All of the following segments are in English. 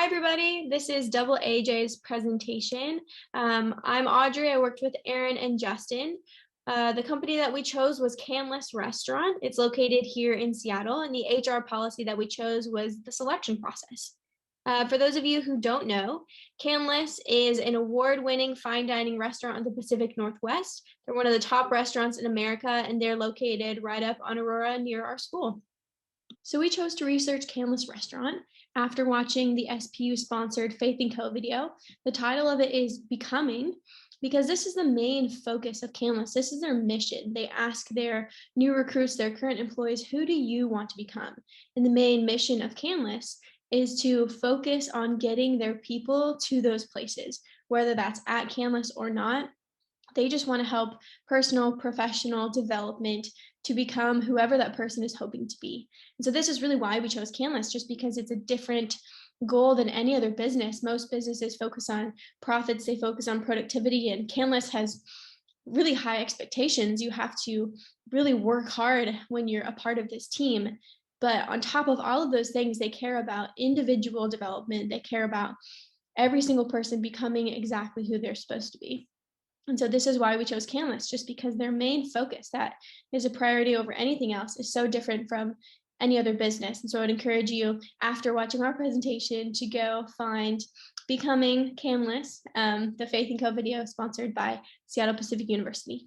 everybody. This is Double AJ's presentation. I'm Audrey. I worked with Aaron and Justin. The company that we chose was Canlis Restaurant. It's located here in Seattle, and the HR policy that we chose was the selection process. For those of you who don't know, Canlis is an award-winning fine dining restaurant in the Pacific Northwest. They're one of the top restaurants in America, and they're located right up on Aurora near our school. So we chose to research Canlis Restaurant after watching the SPU-sponsored Faith & Co video. The title of it is Becoming, because this is the main focus of Canlis. This is their mission. They ask their new recruits, their current employees, who do you want to become? And the main mission of Canlis is to focus on getting their people to those places, whether that's at Canlis or not. They just want to help personal, professional development to become whoever that person is hoping to be. And so this is really why we chose Canlis, just because it's a different goal than any other business. Most businesses focus on profits, they focus on productivity, and Canlis has really high expectations. You have to really work hard when you're a part of this team. But on top of all of those things, they care about individual development. They care about every single person becoming exactly who they're supposed to be. And so this is why we chose Canlis, just because their main focus, that is a priority over anything else, is so different from any other business. And so I'd encourage you, after watching our presentation, to go find Becoming Canlis, the Faith & Co video sponsored by Seattle Pacific University.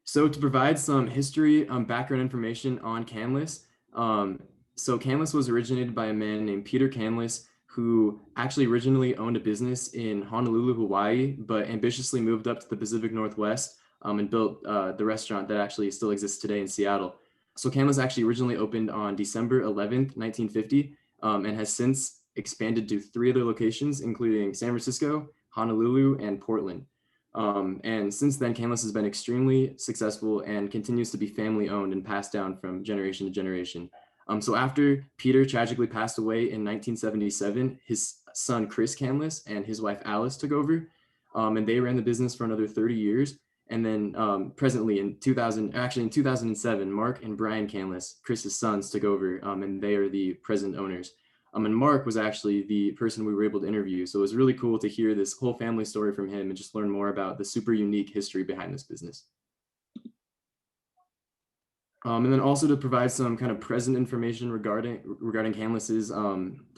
So to provide some history, background information on Canlis, so Canlis was originated by a man named Peter Canlis, who actually originally owned a business in Honolulu, Hawaii, but ambitiously moved up to the Pacific Northwest and built the restaurant that actually still exists today in Seattle. So Canlis actually originally opened on December 11th, 1950, and has since expanded to 3 other locations, including San Francisco, Honolulu, and Portland. And since then, Canlis has been extremely successful and continues to be family owned and passed down from generation to generation. So after Peter tragically passed away in 1977, his son Chris Canlis and his wife Alice took over, and they ran the business for another 30 years. And then presently in 2007, Mark and Brian Canlis, Chris's sons, took over, and they are the present owners. And Mark was actually the person we were able to interview. So it was really cool to hear this whole family story from him and just learn more about the super unique history behind this business. And then also to provide some kind of present information regarding Canlis's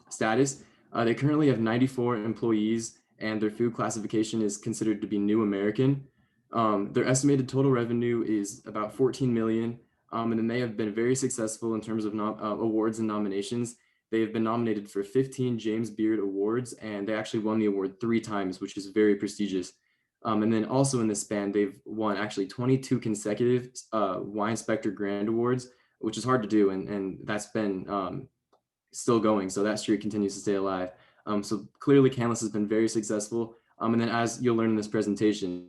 status. They currently have 94 employees, and their food classification is considered to be New American. Their estimated total revenue is about 14 million, and then they have been very successful in terms of awards and nominations. They have been nominated for 15 James Beard Awards, and they actually won the award 3 times, which is very prestigious. And then also in this span, they've won actually 22 consecutive Wine Spectre Grand Awards, which is hard to do, and that's been still going. So that streak continues to stay alive. So clearly Canlis has been very successful. And then as you'll learn in this presentation,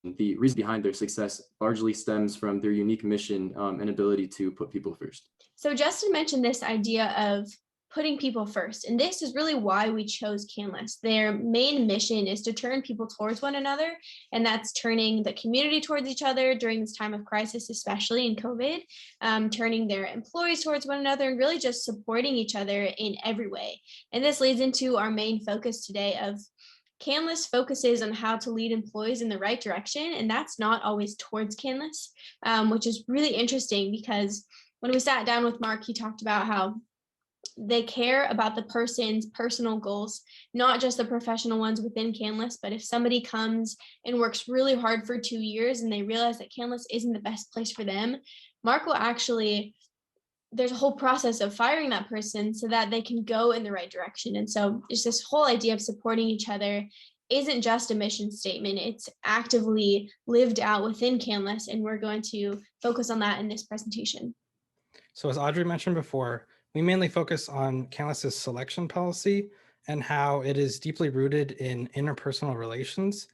the reason behind their success largely stems from their unique mission and ability to put people first. So Justin mentioned this idea of putting people first, and this is really why we chose Canlis. Their main mission is to turn people towards one another, and that's turning the community towards each other during this time of crisis, especially in COVID, turning their employees towards one another, and really just supporting each other in every way. And this leads into our main focus today of Canlis focuses on how to lead employees in the right direction, and that's not always towards Canlis, which is really interesting because when we sat down with Mark, he talked about how they care about the person's personal goals, not just the professional ones within Canlis, but if somebody comes and works really hard for 2 years and they realize that Canlis isn't the best place for them, Mark will actually, there's a whole process of firing that person so that they can go in the right direction. And so it's this whole idea of supporting each other isn't just a mission statement, it's actively lived out within Canlis, and we're going to focus on that in this presentation. So as Audrey mentioned before, we mainly focus on Canlis's selection policy and how it is deeply rooted in interpersonal relations.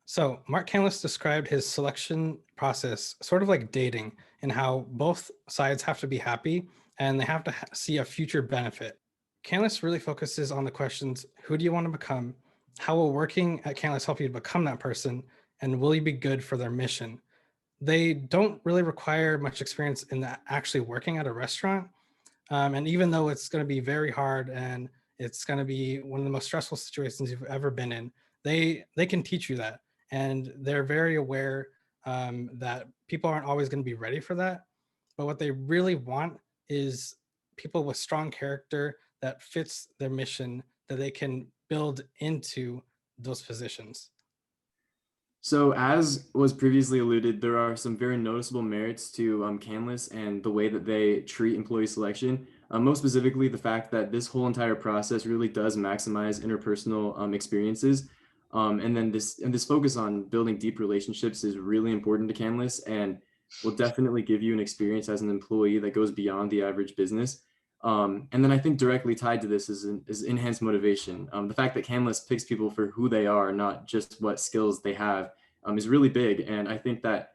So Mark Canlis described his selection process sort of like dating, and how both sides have to be happy and they have to see a future benefit. Canlis really focuses on the questions: who do you want to become? How will working at Canlis help you to become that person? And will you be good for their mission? They don't really require much experience in actually working at a restaurant. And even though it's going to be very hard and It's going to be one of the most stressful situations you've ever been in. They can teach you that, and they're very aware that people aren't always going to be ready for that. But what they really want is people with strong character that fits their mission that they can build into those positions. So, as was previously alluded, there are some very noticeable merits to Canlis and the way that they treat employee selection. Most specifically, the fact that this whole entire process really does maximize interpersonal experiences. And this focus on building deep relationships is really important to Canlis and will definitely give you an experience as an employee that goes beyond the average business. And then I think directly tied to this is enhanced motivation. The fact that Canlis picks people for who they are, not just what skills they have, is really big. And I think that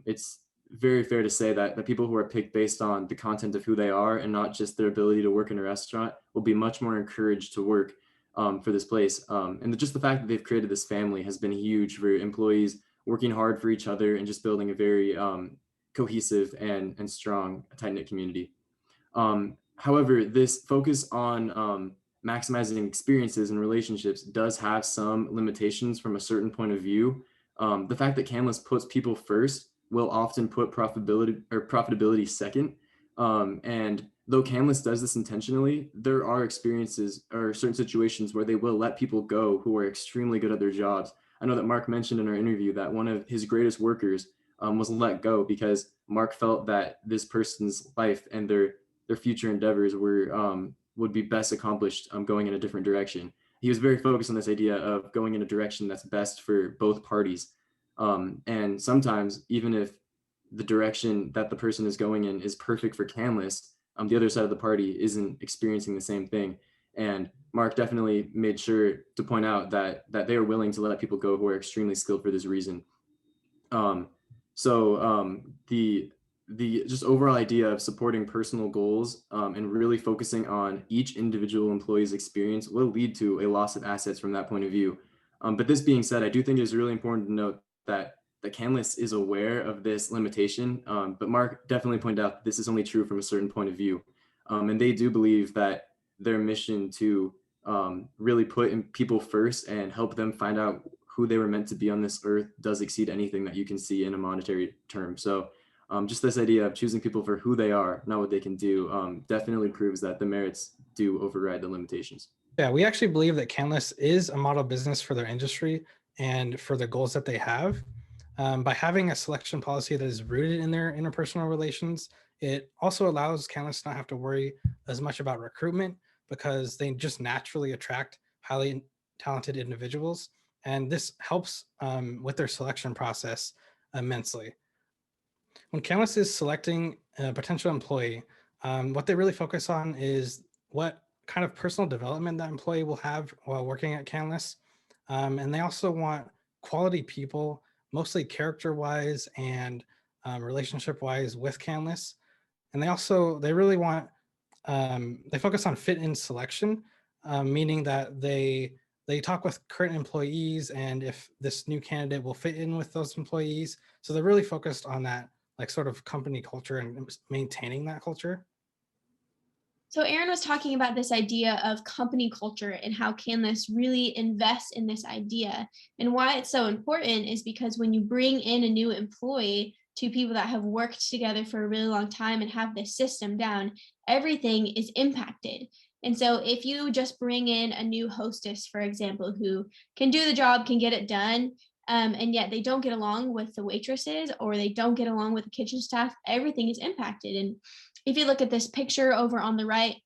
it's very fair to say that the people who are picked based on the content of who they are and not just their ability to work in a restaurant will be much more encouraged to work for this place. And just the fact that they've created this family has been huge for employees working hard for each other and just building a very cohesive and strong, tight-knit community. However, this focus on maximizing experiences and relationships does have some limitations from a certain point of view. The fact that Canlis puts people first will often put profitability second. And though Canlis does this intentionally, there are experiences or certain situations where they will let people go who are extremely good at their jobs. I know that Mark mentioned in our interview that one of his greatest workers was let go because Mark felt that this person's life and their future endeavors would be best accomplished going in a different direction. He was very focused on this idea of going in a direction that's best for both parties. And sometimes, even if the direction that the person is going in is perfect for Canlis, the other side of the party isn't experiencing the same thing. And Mark definitely made sure to point out that they are willing to let people go who are extremely skilled for this reason. The just overall idea of supporting personal goals and really focusing on each individual employee's experience will lead to a loss of assets from that point of view. But this being said, I do think it is really important to note that Canlis is aware of this limitation, but Mark definitely pointed out that this is only true from a certain point of view. And they do believe that their mission to really put in people first and help them find out who they were meant to be on this earth does exceed anything that you can see in a monetary term. So just this idea of choosing people for who they are, not what they can do, definitely proves that the merits do override the limitations. Yeah, we actually believe that Canlis is a model business for their industry and for the goals that they have. By having a selection policy that is rooted in their interpersonal relations, it also allows Canlis not have to worry as much about recruitment because they just naturally attract highly talented individuals. And this helps with their selection process immensely. When Canlis is selecting a potential employee, what they really focus on is what kind of personal development that employee will have while working at Canlis. And they also want quality people, mostly character-wise and relationship-wise with Canlis. And they really want, they focus on fit-in selection, meaning that they talk with current employees and if this new candidate will fit in with those employees. So they're really focused on that, like sort of company culture and maintaining that culture. So Aaron was talking about this idea of company culture and how Canlis really invests in this idea. And why it's so important is because when you bring in a new employee, two people that have worked together for a really long time and have this system down, everything is impacted. And so if you just bring in a new hostess, for example, who can do the job, can get it done, and yet they don't get along with the waitresses or they don't get along with the kitchen staff, everything is impacted. And if you look at this picture over on the right,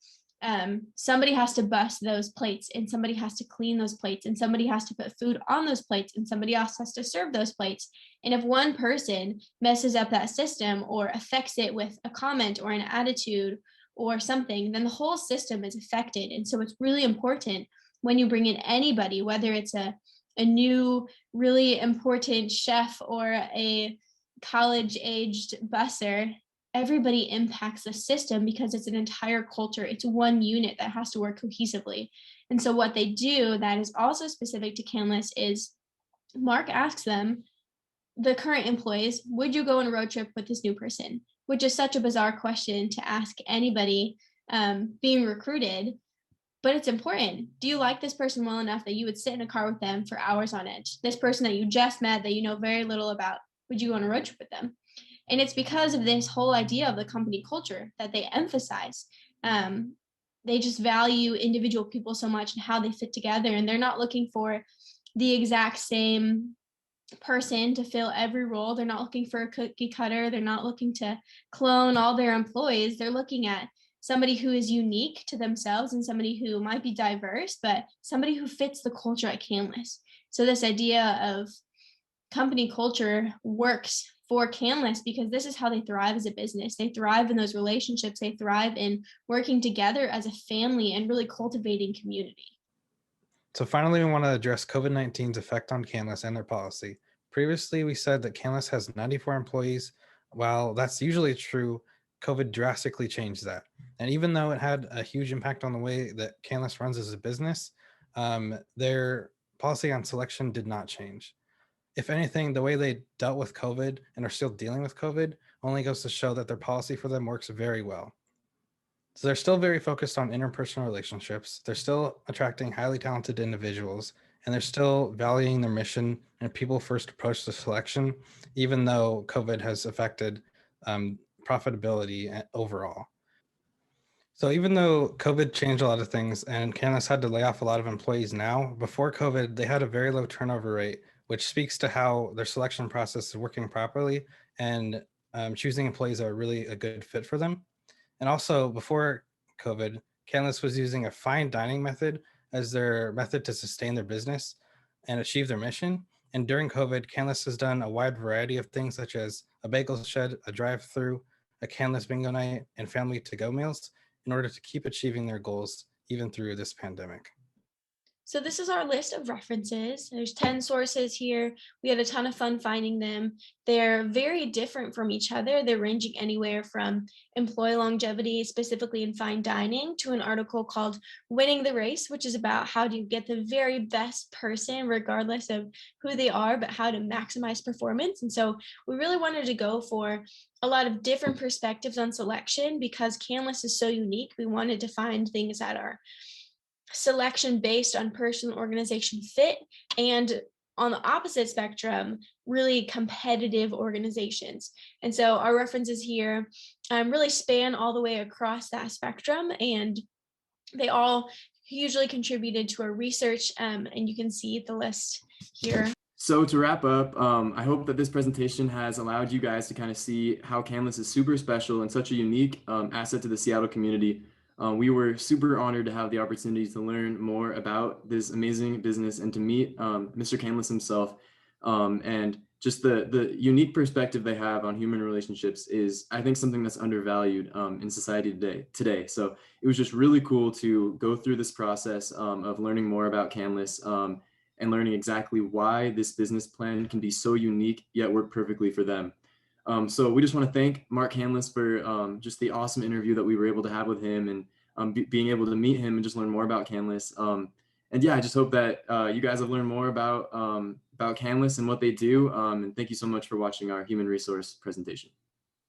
somebody has to bus those plates and somebody has to clean those plates and somebody has to put food on those plates and somebody else has to serve those plates. And if one person messes up that system or affects it with a comment or an attitude or something, then the whole system is affected. And so it's really important when you bring in anybody, whether it's a new really important chef or a college-aged busser, everybody impacts the system because it's an entire culture. It's one unit that has to work cohesively. And so what they do that is also specific to Canlis is Mark asks them, the current employees, would you go on a road trip with this new person? Which is such a bizarre question to ask anybody being recruited. but it's important. Do you like this person well enough that you would sit in a car with them for hours on end? This person that you just met that you know very little about, would you go on a road trip with them? And it's because of this whole idea of the company culture that they emphasize. Um, they just value individual people so much and how they fit together, and they're not looking for the exact same person to fill every role. They're not looking for a cookie cutter. They're not looking to clone all their employees. They're looking at somebody who is unique to themselves and somebody who might be diverse, but somebody who fits the culture at Canlis. So this idea of company culture works for Canlis because this is how they thrive as a business. They thrive in those relationships. They thrive in working together as a family and really cultivating community. So finally, we want to address COVID-19's effect on Canlis and their policy. Previously, we said that Canlis has 94 employees. While that's usually true, COVID drastically changed that. And even though it had a huge impact on the way that Canlis runs as a business, their policy on selection did not change. If anything, the way they dealt with COVID and are still dealing with COVID only goes to show that their policy for them works very well. So they're still very focused on interpersonal relationships. They're still attracting highly talented individuals, and they're still valuing their mission and people first approach to selection, even though COVID has affected profitability overall. So even though COVID changed a lot of things and Canlis had to lay off a lot of employees now, before COVID, they had a very low turnover rate, which speaks to how their selection process is working properly and choosing employees that are really a good fit for them. And also before COVID, Canlis was using a fine dining method as their method to sustain their business and achieve their mission. And during COVID, Canlis has done a wide variety of things such as a bagel shed, a drive-through, a Canlis bingo night, and family to-go meals in order to keep achieving their goals even through this pandemic. So this is our list of references. There's 10 sources here. We had a ton of fun finding them. They're very different from each other. They're ranging anywhere from employee longevity, specifically in fine dining, to an article called Winning the Race, which is about how to get the very best person, regardless of who they are, but how to maximize performance. And so we really wanted to go for a lot of different perspectives on selection because Canlis is so unique. We wanted to find things that are selection based on person organization fit, and on the opposite spectrum, really competitive organizations. And so our references here really span all the way across that spectrum, and they all hugely contributed to our research, and you can see the list here. So to wrap up, I hope that this presentation has allowed you guys to kind of see how Canlis is super special and such a unique asset to the Seattle community. We were super honored to have the opportunity to learn more about this amazing business and to meet Mr. Canlis himself. And just the unique perspective they have on human relationships is, I think, something that's undervalued in society today. So it was just really cool to go through this process of learning more about Canlis and learning exactly why this business plan can be so unique yet work perfectly for them. So we just want to thank Mark Canlis for just the awesome interview that we were able to have with him and being able to meet him and just learn more about Canlis. And yeah, I just hope that you guys have learned more about Canlis and what they do. And thank you so much for watching our human resource presentation.